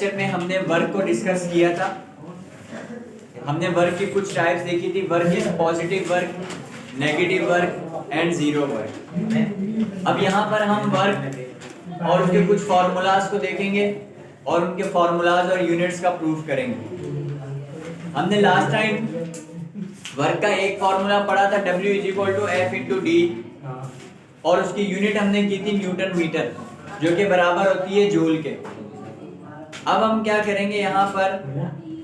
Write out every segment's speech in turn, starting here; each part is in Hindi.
लेक्चर में हमने वर्क को डिस्कस किया था। हमने वर्क की कुछ टाइप्स देखी थी। Work is positive work, negative work and zero work. अब यहाँ पर हम वर्क और उसके कुछ फॉर्मूलाज को देखेंगे और उनके फॉर्मूलाज और यूनिट्स का प्रूफ करेंगे। हमने लास्ट टाइम वर्क का एक फॉर्मूला पढ़ा था, W = F × D, और उसकी यूनिट हमने की थी न्यूटन मीटर, जो कि बराबर होती है जूल के। अब हम क्या करेंगे, यहाँ पर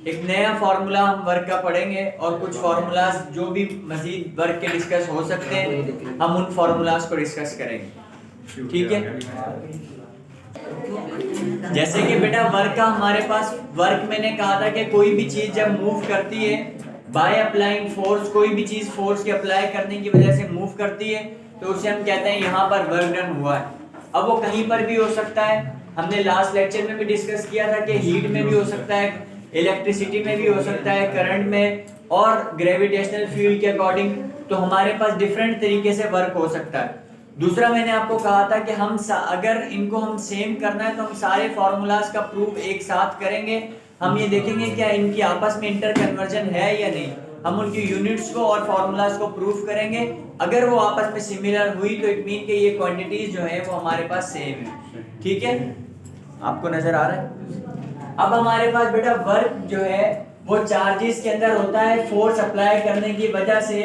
एक नया फॉर्मूला हम वर्क का पढ़ेंगे और कुछ फॉर्मूलाज जो भी मजीद वर्क के डिस्कस हो सकते हैं हम उन फॉर्मूलाज को डिस्कस करेंगे। ठीक है, जैसे कि बेटा वर्क का हमारे पास, वर्क मैंने कहा था कि कोई भी चीज जब मूव करती है बाय अप्लाइंग फोर्स, कोई भी चीज फोर्स के अप्लाई करने की वजह से मूव करती है तो उसे हम कहते हैं यहाँ पर वर्क डन हुआ है। अब वो कहीं पर भी हो सकता है, हमने लास्ट लेक्चर में भी डिस्कस किया था कि हीट में भी हो सकता है, इलेक्ट्रिसिटी में भी हो सकता है, करंट में, और ग्रेविटेशनल फील्ड के अकॉर्डिंग। तो हमारे पास डिफरेंट तरीके से वर्क हो सकता है। दूसरा मैंने आपको कहा था कि हम अगर इनको हम सेम करना है तो हम सारे फॉर्मूलाज का प्रूफ एक साथ करेंगे। हम ये देखेंगे क्या इनकी आपस में इंटर कन्वर्जन है या नहीं। हम उनकी यूनिट्स को और फॉर्मूलाज को प्रूफ करेंगे। अगर वो आपस में सिमिलर हुई तो इट मीन कि ये क्वांटिटीज जो है वो हमारे पास सेम है। ठीक है, आपको नजर आ रहा है। अब हमारे पास बेटा वर्क जो है वो चार्जेस के अंदर होता है फोर्स अप्लाई करने की वजह से।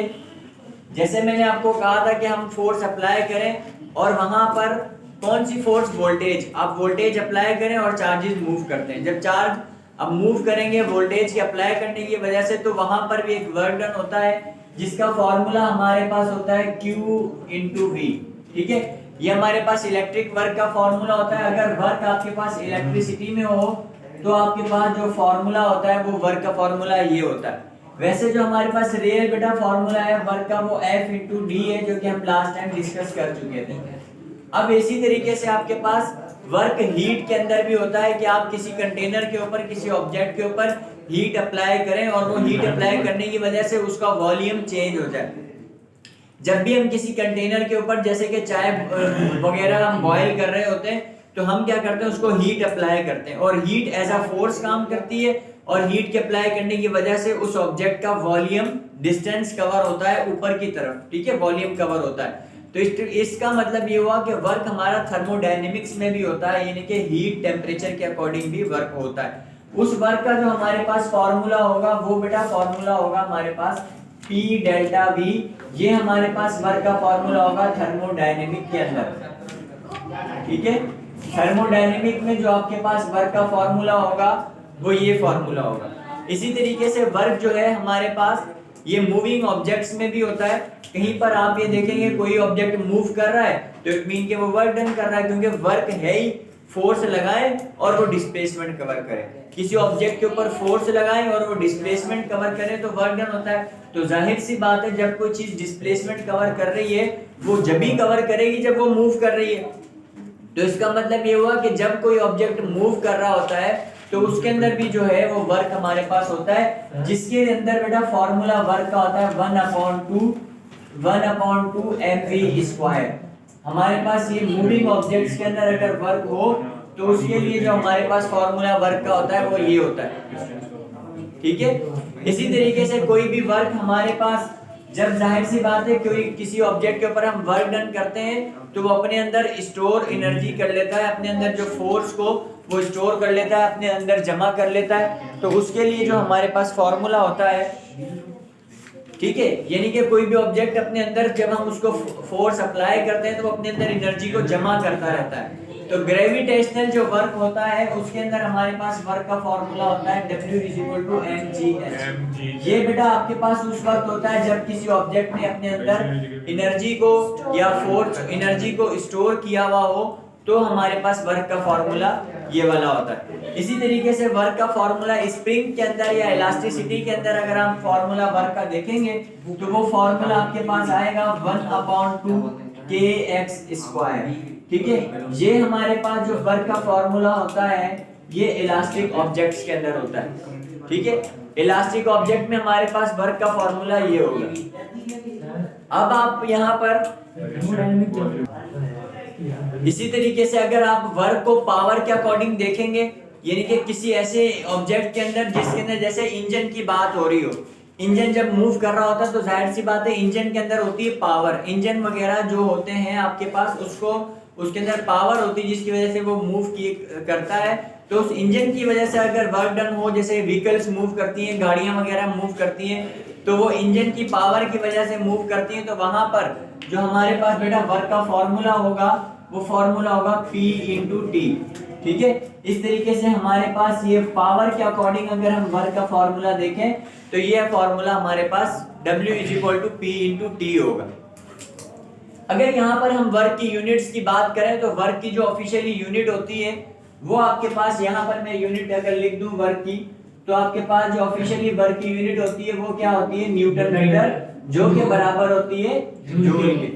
जैसे मैंने आपको कहा था कि हम फोर्स अप्लाई करें और वहां पर कौन सी फोर्स, वोल्टेज, आप वोल्टेज अप्लाई करें और चार्जेस मूव करते हैं। जब चार्ज अब मूव करेंगे वोल्टेज के अप्लाई करने की वजह से तो वहां पर भी एक वर्क डन होता है जिसका फॉर्मूला हमारे पास होता है Q × V। ठीक है, ये हमारे पास इलेक्ट्रिक वर्क का फॉर्मूला होता है। अगर वर्क आपके पास इलेक्ट्रिसिटी में हो तो आपके पास जो फॉर्मूला होता है वो वर्क का फॉर्मूला ये होता है। वैसे जो हमारे पास रियल बेटा फॉर्मूला है वर्क का वो F × D है, जो कि हम लास्ट टाइम डिस्कस कर चुके थे। अब इसी तरीके से आपके पास वर्क हीट के अंदर भी होता है कि आप किसी कंटेनर के ऊपर, किसी ऑब्जेक्ट के ऊपर हीट अप्लाई करें और वो हीट अप्लाई करने की वजह से उसका वॉल्यूम चेंज हो जाए। जब भी हम किसी कंटेनर के ऊपर जैसे कि चाय वगैरह हम बॉईल कर रहे होते हैं तो हम क्या करते हैं, उसको हीट अप्लाई करते हैं और हीट एज अ फोर्स काम करती है और हीट के अप्लाई करने की वजह से उस ऑब्जेक्ट का वॉल्यूम डिस्टेंस कवर होता है ऊपर की तरफ। ठीक है, वॉल्यूम कवर होता है। तो इसका मतलब ये हुआ कि वर्क हमारा थर्मोडायनेमिक्स में भी होता है, यानी कि हीट टेम्परेचर के अकॉर्डिंग भी वर्क होता है। उस वर्क का जो हमारे पास फॉर्मूला होगा वो बेटा फॉर्मूला होगा हमारे पास P ΔV। ये हमारे पास वर्क का फॉर्मूला होगा थर्मोडायनेमिक के अंदर। ठीक है, थर्मोडायनेमिक में जो आपके पास वर्क का फॉर्मूला होगा वो ये फॉर्मूला होगा। इसी तरीके से वर्क जो है हमारे पास ये मूविंग ऑब्जेक्ट्स में भी होता है। कहीं पर आप ये देखेंगे कोई ऑब्जेक्ट मूव कर रहा है तो इट मीन कि वो वर्क डन कर रहा है, क्योंकि वर्क है ही फोर्स लगाएं और वो डिस्प्लेसमेंट कवर करे। किसी ऑब्जेक्ट के ऊपर फोर्स लगाएं और वो डिस्प्लेसमेंट कवर करे तो वर्क डन होता है। तो जाहिर सी बात है जब कोई चीज डिस्प्लेसमेंट कवर कर रही है वो जब भी कवर करेगी जब वो मूव कर रही है। तो इसका मतलब ये हुआ कि जब कोई ऑब्जेक्ट मूव कर रहा होता है तो उसके अंदर भी जो है वो वर्क हमारे पास होता है, जिसके अंदर बेटा फॉर्मूला वर्क का होता है 1/2 mv²। हमारे पास ये मूविंग ऑब्जेक्ट्स के अंदर अगर वर्क हो तो उसके लिए जो हमारे पास फॉर्मूला वर्क का होता है वो ये होता है। ठीक है, इसी तरीके से कोई भी वर्क हमारे पास, जब जाहिर सी बात है कोई किसी ऑब्जेक्ट के ऊपर हम वर्क डन करते हैं तो वो अपने अंदर स्टोर एनर्जी कर लेता है, अपने अंदर जो फोर्स को वो स्टोर कर लेता है, अपने अंदर जमा कर लेता है। तो उसके लिए जो हमारे पास फॉर्मूला होता है, ठीक है, यानी कि कोई भी ऑब्जेक्ट अपने अंदर जब हम उसको फोर्स अप्लाई करते हैं तो वो अपने अंदर एनर्जी को जमा करता रहता है। तो ग्रेविटेशनल जो वर्क होता है उसके अंदर हमारे पास वर्क का फॉर्मूला होता है W = mgh। ये बेटा आपके पास उस वक्त होता है जब किसी ऑब्जेक्ट ने अपने अंदर एनर्जी को या फोर्स एनर्जी को स्टोर किया हुआ हो तो हमारे पास वर्क का फॉर्मूला ये वाला होता है। इसी तरीके से वर्क का फॉर्मूला स्प्रिंग के अंदर या इलास्टिसिटी के अंदर अगर हम फॉर्मूला वर्क का देखेंगे तो वो फॉर्मूला आपके पास आएगा 1/2 kx²। ठीक है, ये हमारे पास जो वर्क का फॉर्मूला होता है ये इलास्टिक ऑब्जेक्ट्स के अंदर होता है। ठीक है, इलास्टिक ऑब्जेक्ट में हमारे पास वर्क का फॉर्मूला ये होगा। अब आप यहाँ पर इसी तरीके से अगर आप वर्क को पावर के अकॉर्डिंग देखेंगे यानी कि किसी ऐसे ऑब्जेक्ट के अंदर जिसके अंदर जैसे इंजन की बात हो रही हो, इंजन जब मूव कर रहा होता है तो जाहिर सी बात है इंजन के अंदर होती है पावर, इंजन वगैरह जो होते हैं आपके पास उसको उसके अंदर पावर होती है जिसकी वजह से वो मूव करता है। तो उस इंजन की वजह से अगर वर्क डन हो, जैसे व्हीकल्स मूव करती हैं, गाड़ियां वगैरह मूव करती हैं, तो वो इंजन की पावर की वजह से मूव करती हैं। तो वहां पर जो हमारे पास बेटा वर्क का फॉर्मूला होगा वो फॉर्मूला होगा P इंटू टी। ठीक है, इस तरीके से हमारे पास ये पावर के अकॉर्डिंग अगर हम वर्क का फॉर्मूला देखें तो ये फॉर्मूला हमारे पास W is equal to P into T होगा। अगर यहाँ पर हम वर्क की यूनिट्स की बात करें तो वर्क की जो ऑफिशियली यूनिट होती है वो आपके पास, यहाँ पर मैं यूनिट अगर लिख दूं वर्क की, तो आपके पास जो ऑफिशियली वर्क की यूनिट होती है वो क्या होती है, न्यूटन मीटर, जो के बराबर होती है जूल के।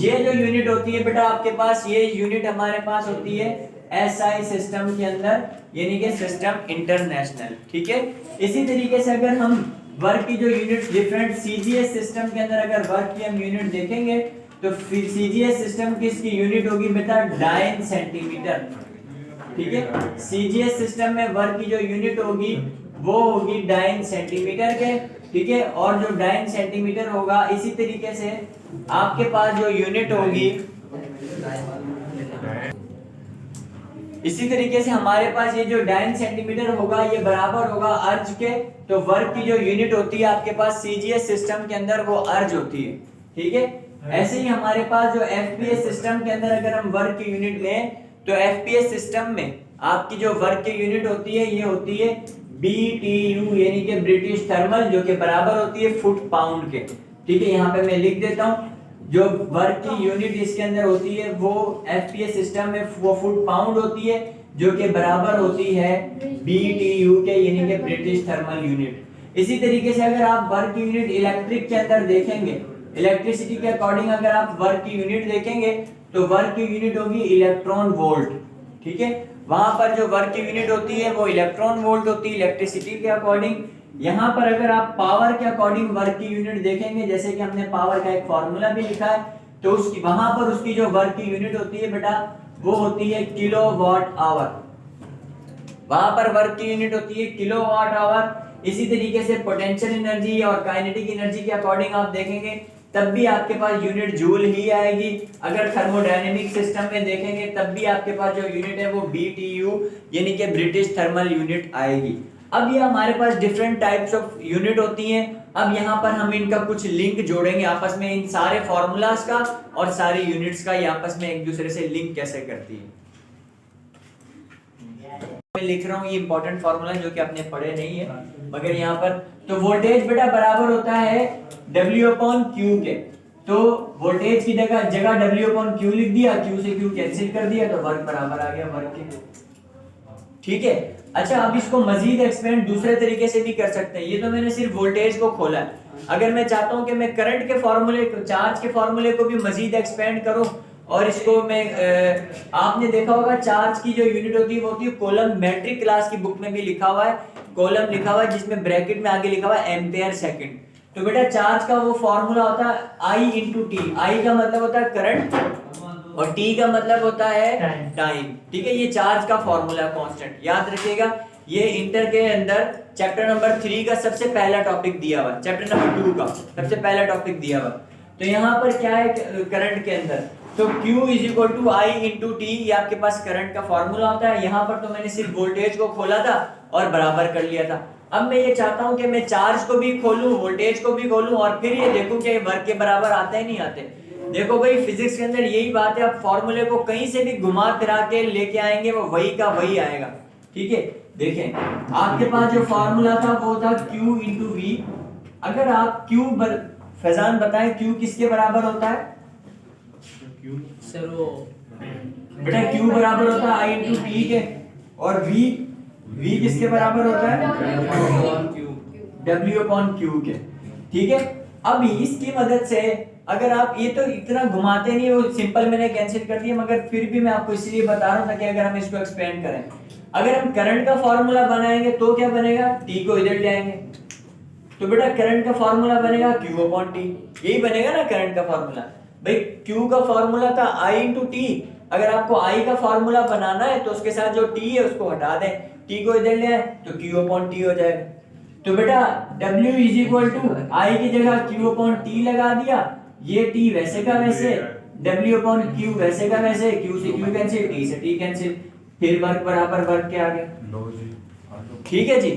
ये जो यूनिट होती है बेटा आपके पास, ये यूनिट हमारे पास होती है एसआई सिस्टम के अंदर, यानी कि सिस्टम इंटरनेशनल। ठीक है, इसी तरीके से अगर हम वर्क की जो यूनिट डिफरेंट सीजीएस सिस्टम के अंदर अगर वर्क की हम यूनिट देखेंगे तो सीजीएस सिस्टम की इसकी यूनिट होगी बेटा डाइन सेंटीमीटर। ठीक है, सीजीएस सिस्टम में वर्क की जो यूनिट होगी वो होगी डाइन सेंटीमीटर के। ठीक है, और जो डाइन सेंटीमीटर होगा, इसी तरीके से आपके पास जो यूनिट होगी, इसी तरीके से हमारे पास ये जो डाइन सेंटीमीटर होगा ये बराबर होगा अर्ज के। तो वर्क की जो यूनिट होती है आपके पास सीजीएस सिस्टम के अंदर वो अर्ज होती है। ठीक है, ऐसे ही हमारे पास जो एफपीएस सिस्टम के अंदर अगर हम वर्क की यूनिट लें तो एफपीएस सिस्टम में आपकी जो वर्क की यूनिट होती है ये होती है बीटीयू, यानी कि ब्रिटिश थर्मल, जो कि बराबर होती है फुट पाउंड के। ठीक है, यहाँ पे मैं लिख देता हूँ, जो वर्क की यूनिट इसके अंदर होती है वो एफपीएस सिस्टम में वो फुट पाउंड होती है, जो कि बराबर होती है बीटीयू के, यानी कि ब्रिटिश थर्मल यूनिट। इसी तरीके से अगर आप वर्क की यूनिट इलेक्ट्रिक के अंदर देखेंगे, इलेक्ट्रिसिटी के अकॉर्डिंग अगर आप वर्क की यूनिट देखेंगे तो वर्क की यूनिट होगी इलेक्ट्रॉन वोल्ट। ठीक है, वहां पर जो वर्क की यूनिट होती है वो इलेक्ट्रॉन वोल्ट होती है इलेक्ट्रिसिटी के अकॉर्डिंग। यहाँ पर अगर आप पावर के अकॉर्डिंग वर्क की यूनिट देखेंगे, जैसे कि हमने पावर का एक फॉर्मूला भी लिखा है, तो उसकी वहां पर उसकी जो वर्क की यूनिट होती है बेटा वो होती है किलोवाट आवर। वहां पर वर्क की यूनिट होती है किलोवाट आवर। इसी तरीके से पोटेंशियल एनर्जी और काइनेटिक एनर्जी के अकॉर्डिंग आप देखेंगे तब भी आपके पास यूनिट जूल ही आएगी। अगर थर्मोडायनेमिक सिस्टम में देखेंगे तब भी आपके पास जो यूनिट है वो बीटीयू, यानी कि ब्रिटिश थर्मल यूनिट आएगी। अब ये हमारे पास डिफरेंट टाइप्स ऑफ यूनिट होती हैं। अब यहाँ पर हम इनका कुछ लिंक जोड़ेंगे आपस में, इन सारे फॉर्मूलाज का और सारी यूनिट्स का, ये आपस में एक दूसरे से लिंक कैसे करती है। मैं लिख रहा हूँ ये इंपॉर्टेंट फॉर्मूला जो कि आपने पढ़े नहीं है, मगर यहाँ पर तो वोल्टेज बेटा बराबर होता है W अपॉन Q के। तो वोल्टेज की जगह W अपॉन Q लिख दिया, Q से Q कैंसिल कर दिया, तो वर्क बराबर आ गया वर्क के। ठीक है, अच्छा अब इसको मजीद एक्सपेंड दूसरे तरीके से भी कर सकते हैं। ये तो मैंने सिर्फ वोल्टेज को खोला है, अगर मैं चाहता हूँ कि मैं करंट के फॉर्मूले को, चार्ज के फॉर्मूले को भी मजीद एक्सपेंड करूँ, और इसको मैं आपने देखा होगा चार्ज की जो यूनिट होती है वो होती है कूलम। मैट्रिक क्लास की बुक में भी लिखा हुआ है कूलम लिखा हुआ है, जिसमें ब्रैकेट में आगे लिखा हुआ है एम्पेयर सेकंड। तो बेटा चार्ज का वो फॉर्मूला होता है I इंटू टी। आई का मतलब होता है करंट और टी का मतलब होता है टाइम। ठीक है, ये चार्ज का फॉर्मूला कांस्टेंट याद रखिएगा। ये इंटर के अंदर चैप्टर नंबर 3 का सबसे पहला टॉपिक दिया हुआ, चैप्टर नंबर 2 का सबसे पहला टॉपिक दिया हुआ। तो यहाँ पर क्या है करंट के अंदर, तो Q is equal to I into T, ये आपके पास करंट का फॉर्मूला होता है। यहाँ पर तो मैंने सिर्फ वोल्टेज को खोला था और बराबर कर लिया था। अब मैं ये चाहता हूँ कि मैं चार्ज को भी खोलूं, वोल्टेज को भी खोलूं, और फिर ये देखूं कि वर्क के बराबर आते हैं नहीं आते। देखो भाई फिजिक्स के अंदर यही बात है, आप फॉर्मूले को कहीं से भी घुमा फिरा के लेके आएंगे वो वही का वही आएगा। ठीक है, देखें आपके पास जो फॉर्मूला था वो था Q इंटू वी। अगर आप फैजान बताएं Q किसके बराबर होता है? बेटा Q बराबर होता है आई इंटू टी के, और V किसके बराबर होता है? W अपॉन Q के। ठीक है, अब इसकी मदद से अगर आप, ये तो इतना घुमाते नहीं, वो सिंपल मैंने कैंसिल कर दिया, मगर फिर भी मैं आपको इसलिए बता रहा हूँ ताकि अगर हम इसको एक्सपेंड करें, अगर हम करंट का फॉर्मूला बनाएंगे तो क्या बनेगा, T को इधर ले आएंगे तो बेटा करंट का फॉर्मूला बनेगा Q अपॉन T, यही बनेगा ना करंट का फॉर्मूला। भाई Q का फॉर्मूला था I इंटू टी, अगर आपको I का फॉर्मूला बनाना है तो उसके साथ जो T है उसको हटा दें, टी को इधर ले आए तो Q अपॉन टी हो जाएगा। तो बेटा W इज इक्वल टू आई की जगह Q अपॉन टी लगा दिया, ये T वैसे का वैसे, W अपॉन Q वैसे का वैसे, Q से Q कैंसिल, T से T कैंसिल, फिर वर्क बराबर वर्क के आगे। ठीक है जी।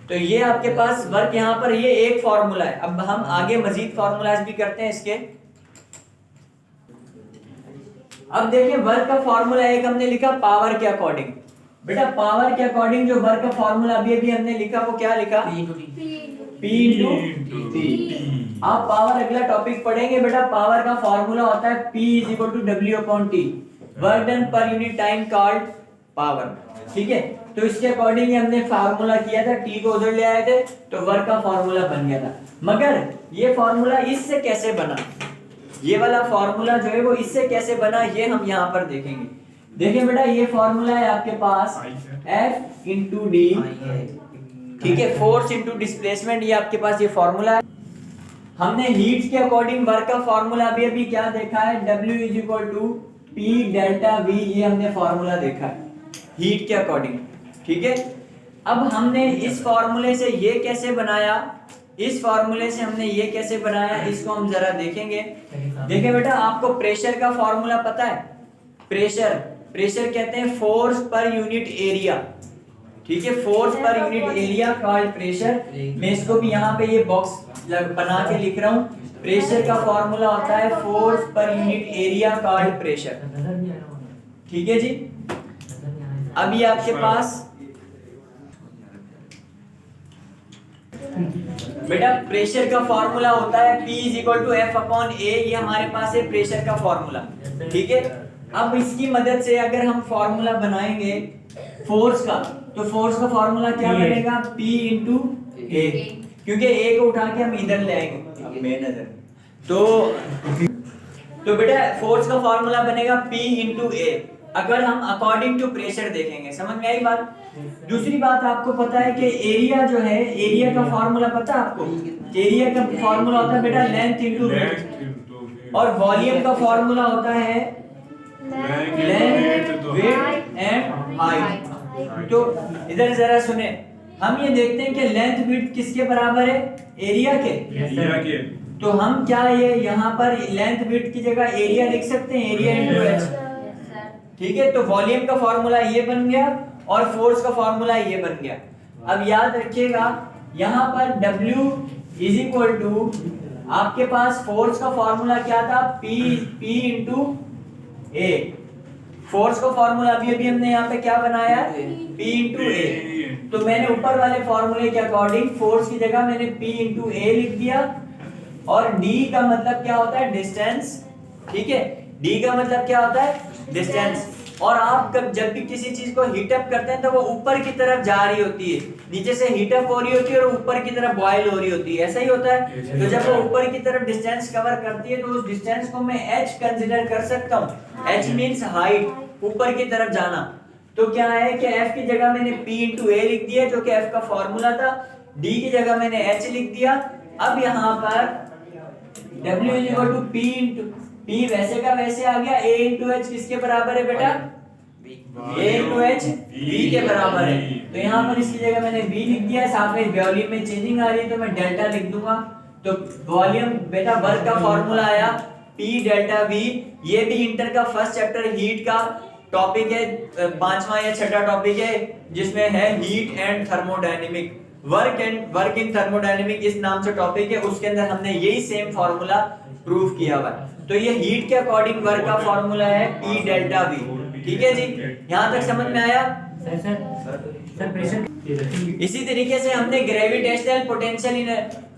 तो ये आपके पास वर्क यहाँ पर ये एक फॉर्मूला है। अब हम आगे मजीद फॉर्मूलाज भी करते हैं इसके। अब देखिए वर्क का फॉर्मूला एक हमने लिखा पावर के अकॉर्डिंग। बेटा पावर के अकॉर्डिंग जो वर्क का फॉर्मूला अभी हमने लिखा वो क्या लिखा? P into T. आप पावर अगला टॉपिक पढ़ेंगे बेटा। पावर का फॉर्मूला होता है P is equal to W upon T, work done पर यूनिट टाइम कॉल्ड पावर। ठीक है, तो इसके अकॉर्डिंग हमने फार्मूला किया था, टी को उधर ले आए थे तो वर्क का फार्मूला बन गया था। मगर ये फार्मूला इससे कैसे बना, ये वाला फार्मूला जो है वो इससे कैसे बना, ये हम यहाँ पर देखेंगे। देखिए बेटा ये फार्मूला है आपके पास F इंटू डी, ठीक है, फोर्स इंटू डिस्प्लेसमेंट, ये आपके पास ये फार्मूला है। हमने हीट के अकॉर्डिंग वर्क का फार्मूला अभी क्या देखा है? W is equal to P delta V, ये हमने फार्मूला देखा है हीट के अकॉर्डिंग। ठीक है, अब हमने इस फार्मूले से ये कैसे बनाया, इस फार्मूले से हमने ये कैसे बनाया, इसको हम जरा देखेंगे। देखिए बेटा आपको प्रेशर का फार्मूला पता है? प्रेशर कहते हैं फोर्स पर यूनिट एरिया। ठीक है, force per unit area called pressure. मैं इसको भी यहाँ पे ये बॉक्स बना के लिख रहा हूँ। प्रेशर का फार्मूला होता है force per unit area called pressure. ठीक है जी। अब ये आपके पास बेटा प्रेशर का फार्मूला होता है P is equal to F upon A, ये हमारे पास है प्रेशर का फार्मूला। ठीक है, अब इसकी मदद से अगर हम फार्मूला बनाएंगे फोर्स का, तो फोर्स का फार्मूला क्या बनेगा? P इंटू A, क्योंकि A को उठा के हम इधर ले आएंगे। अब मेन नजर तो बेटा फोर्स का फार्मूला बनेगा P इंटू A, अगर हम अकॉर्डिंग टू प्रेशर देखेंगे। समझ में आई बात? दूसरी बात आपको पता है कि एरिया जो है, एरिया का फार्मूला पता है आपको? एरिया का फार्मूला होता है बेटा लेंथ इंटू विड्थ, और वॉल्यूम का फार्मूला होता है लेंथ, विड्थ एंड हाइट। तो इधर जरा सुने, हम ये देखते हैं कि लेंथ विड्थ किसके बराबर है? एरिया के। तो हम क्या ये यहाँ पर लेंथ विड्थ की जगह एरिया लिख सकते हैं, एरिया इंटू एच। ठीक है, तो वॉल्यूम का फार्मूला ये बन गया और फोर्स का फार्मूला ये बन गया। अब याद रखिएगा यहाँ पर W इज इक्वल टू आपके पास फोर्स का फार्मूला क्या था? P into A। फोर्स का फार्मूला अभी हमने यहाँ पे क्या बनाया? P into A। तो मैंने ऊपर वाले फार्मूले के अकॉर्डिंग फोर्स की जगह मैंने P इंटू A लिख दिया, और D का मतलब क्या होता है? डिस्टेंस। ठीक है, D का मतलब क्या होता है? डिस्टेंस। और आप जब भी किसी चीज को हीट अप करते हैं तो वो ऊपर की तरफ जा रही होती है, नीचे से हीट अप हो रही होती है और ऊपर की तरफ बॉयल हो रही होती है, ऐसा ही होता है। तो जब वो ऊपर की तरफ डिस्टेंस कवर करती है तो उस डिस्टेंस को मैं h कंसीडर कर सकता हूँ। h मींस हाइट, ऊपर की तरफ जाना। तो क्या है कि f की जगह मैंने p इंटू a लिख दिया जो कि f का फॉर्मूला था, d की जगह मैंने h लिख दिया। अब यहाँ पर w is equal to p into P वैसे का वैसे आ गया, A इंटू एच किसके बराबर है बेटा? A इंटू एच V के बराबर है। तो यहाँ पर इसकी जगह मैंने V लिख दिया, साथ में वॉल्यूम में चेंजिंग आ रही है तो मैं डेल्टा लिख दूंगा। तो वॉल्यूम बेटा वर्क का फॉर्मूला आया P डेल्टा V। ये भी इंटर का फर्स्ट चैप्टर हीट का टॉपिक है, 5वां या 6वां टॉपिक है, जिसमें है heat and thermodynamic. Work in thermodynamic इस नाम से टॉपिक है, उसके अंदर हमने यही सेम फार्मूला प्रूव किया हुआ है। तो ये हीट के अकॉर्डिंग वर्क का फार्मूला है P डेल्टा V। ठीक है जी, यहाँ तक समझ में आया? Sir pressure. इसी तरीके से हमने ग्रेविटेशनल पोटेंशियल,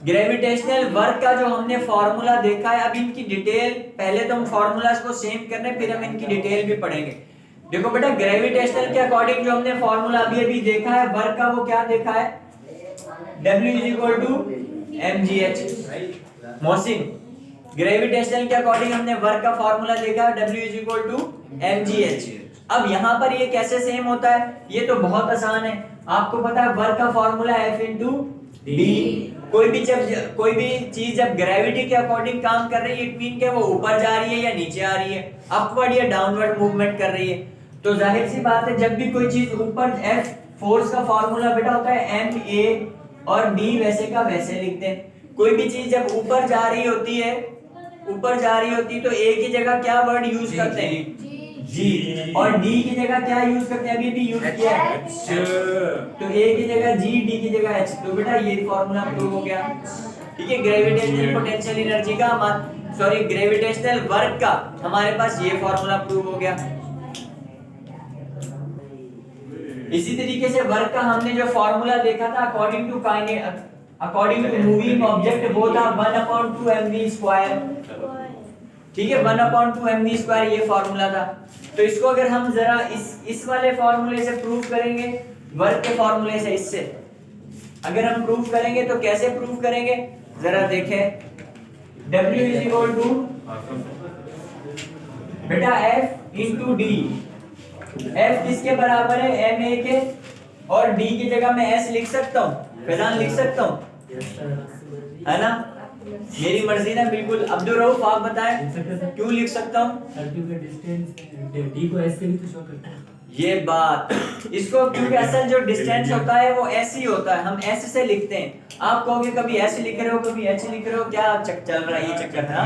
ग्रेविटेशनल वर्क का जो हमने फार्मूला देखा है, अब इनकी डिटेल, पहले तो हम फार्मूलाज को सेम करने फिर हम इनकी डिटेल भी पढ़ेंगे। देखो बेटा ग्रेविटेशनल के अकॉर्डिंग जो हमने फार्मूला अभी देखा है वर्क का, वो क्या देखा है? W is equal to mgh। Mohsin, gravitational के अकॉर्डिंग हमने वर्क का फार्मूला देखा है W is equal to mgh। अब यहाँ पर ये कैसे सेम होता है? ये तो बहुत आसान है, आपको पता है वर्क का फार्मूला F इंटू डी। कोई भी चीज जब ग्रेविटी के अकॉर्डिंग काम कर रही है, इट मीन के वो ऊपर जा रही है या नीचे आ रही है, अपवर्ड या डाउनवर्ड मूवमेंट कर रही है। तो जाहिर सी बात है जब भी कोई चीज ऊपर F फोर्स का फॉर्मूला बेटा होता है एम ए और डी वैसे का वैसे लिखते हैं। कोई भी चीज जब ऊपर जा रही होती है तो ए की जगह क्या वर्ड यूज करते हैं? जी। और डी की जगह क्या यूज करते हैं? अभी भी यूज किया है तो ए की जगह जी, डी की जगह एच। तो बेटा ये फॉर्मूला प्रूव हो गया। ठीक है, ग्रेविटेशनल पोटेंशियल एनर्जी का ग्रेविटेशनल वर्क का हमारे पास ये फॉर्मूला प्रूव हो गया। इसी तरीके से वर्क का हमने जो फॉर्मूला देखा था अकॉर्डिंग टू मूविंग ऑब्जेक्ट वो था 1/2 mv²। ठीक है, 1/2 mv² ये फॉर्मूला था। तो इसको अगर हम जरा इस वाले फॉर्मूले से प्रूव करेंगे, वर्क के फॉर्मूले से, इससे अगर हम प्रूव करेंगे तो कैसे प्रूव करेंगे जरा देखें। W इज इक्वल टू बेटा F इंटू डी। F किसके बराबर है? ma के। और D की जगह मैं S लिख सकता हूँ, फैजान लिख सकता हूँ, है ना? मेरी मर्जी ना, बिल्कुल। अब्दुल रऊफ आप बताएं क्यों लिख सकता हूँ? क्योंकि डिस्टेंस D को S से भी तो शो करता है। ये बात इसको, क्योंकि असल जो डिस्टेंस होता है वो S ही होता है, हम S से लिखते हैं। आप कहोगे कभी S लिख रहे हो कभी H लिख रहे हो, क्या चल रहा है ये चक्कर था?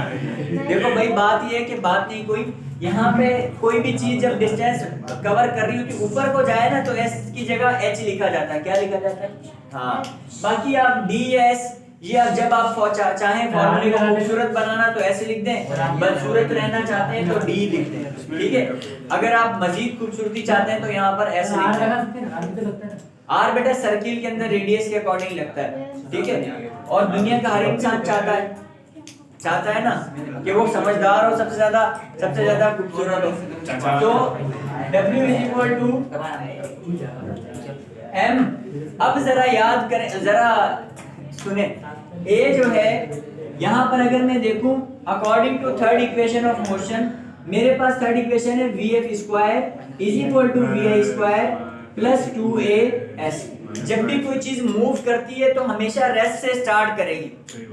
देखो भाई, बात ये है कि बात नहीं कोई, यहाँ पे कोई भी चीज जब डिस्टेंस कवर कर रही होती ऊपर को जाए ना तो S की जगह H लिखा जाता है। क्या लिखा जाता है? हाँ। बाकी आप D या S, ये अब जब आप चाहें फॉर्मूले को खूबसूरत बनाना तो ऐसे लिख दें, बदसूरत रहना चाहते हैं तो डी लिख दें। ठीक है, अगर आप मजीद खूबसूरती चाहते हैं तो यहाँ पर ऐसे लिख दें। आर बेटा सर्किल के अंदर रेडियस के अकॉर्डिंग लगता है। ठीक है, और दुनिया का हर इंसान चाहता है ना कि वो समझदार हो, सबसे ज्यादा खूबसूरत हो। तो W is equal to M। अब जरा याद करें, जरा सुने, A जो है यहाँ पर अगर मैं देखूं according to third equation of motion, मेरे पास थर्ड इक्वेशन है VF² is equal to VI² plus 2AS। जब भी कोई चीज मूव करती है तो हमेशा रेस्ट से स्टार्ट करेगी।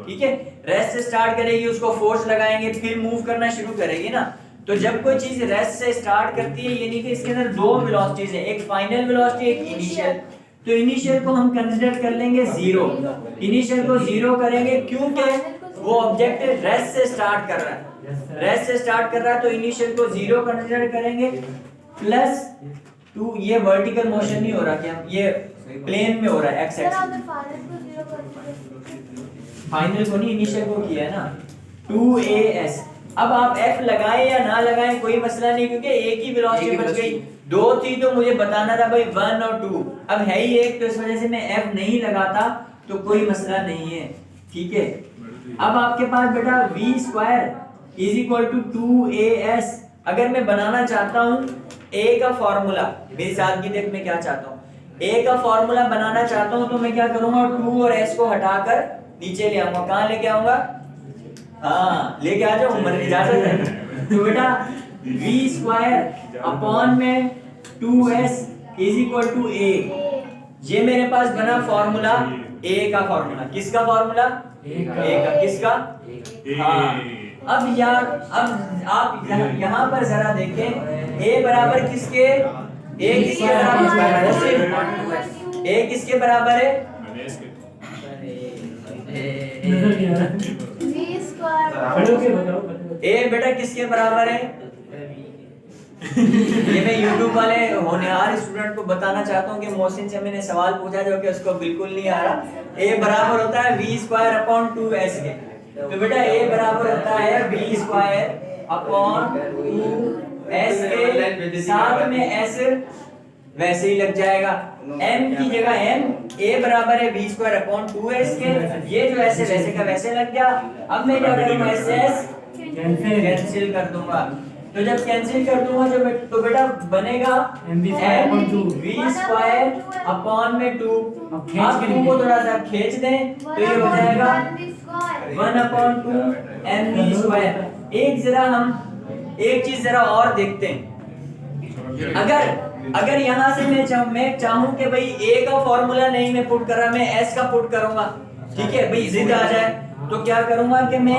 ठीक है, रेस्ट से स्टार्ट करेगी, उसको फोर्स लगाएंगे, फिर मूव करना शुरू करेगी ना। तो जब कोई चीज रेस्ट से स्टार्ट करती है यानी कि इसके अंदर दो वेलोसिटीज है, एक फाइनल वेलोसिटी, एक इनिशियल। तो इनिशियल को हम कंसीडर कर लेंगे 0। इनिशियल को 0 करेंगे क्योंकि वो ऑब्जेक्ट रेस्ट से स्टार्ट कर रहा है, तो इनिशियल को 0 कंसीडर करेंगे प्लस 2। ये वर्टिकल मोशन नहीं हो रहा, क्या ये प्लेन में हो रहा है, एक्स एक्सिस। फाइनल को नहीं, इनिशियल को किया है ना, 2AS। अब आप F लगाएं या ना लगाएं कोई मसला नहीं, क्योंकि एक ही वेलोसिटी बच गई। दो थी तो मुझे बताना था भाई 1 और 2, अब है ही एक, तो इस वजह से मैं F नहीं लगाता तो कोई मसला नहीं है। ठीक है, अब आपके पास बेटा V² is equal to 2AS। अगर मैं बनाना चाहता हूँ A का फॉर्मूला, मेरी सादगी देख मैं क्या चाहता हूँ, A का फॉर्मूला बनाना चाहता हूँ तो मैं क्या करूंगा, 2 और S को हटाकर नीचे ले आऊंगा। कहाँ लेके आऊंगा? हाँ, लेके आ जाओ, मर्जी इजाजत है। तो बेटा V² अपॉन में 2S is equal to A। ये मेरे पास बना फॉर्मूला A का फॉर्मूला। किसका फॉर्मूला? A का। किसका? हाँ। अब यार, अब आप यहाँ पर जरा देखें, A बराबर किसके? A किसके बराबर? A किसके बराबर है? A बेटा किसके बराबर है? ये मैं YouTube वाले होनहार स्टूडेंट को बताना चाहता हूँ कि मोहसिन से मैंने सवाल पूछा जो कि उसको बिल्कुल नहीं आ रहा। A बराबर होता है V² अपॉन 2S के। तो बेटा A बराबर होता है V² अपॉन 2S के, साथ में S वैसे ही लग जाएगा, M की जगह M। A बराबर है V² अपॉन 2S के, ये जो ऐसे वैसे का वैसे लग गया। अब मैं क्या करूँगा, SS कैंसिल कर दूंगा। तो जब कैंसिल कर दूंगा तो बेटा बनेगा V² अपॉन में 2। अब 2 को थोड़ा सा खींच दें तो ये हो जाएगा 1/2 mv²। एक जरा हम एक चीज जरा और देखते हैं। अगर यहाँ से मैं चाहूँ कि भाई A का फॉर्मूला नहीं मैं पुट कर रहा, मैं S का पुट करूंगा, ठीक है भाई, जिद आ जाए तो क्या करूंगा कि मैं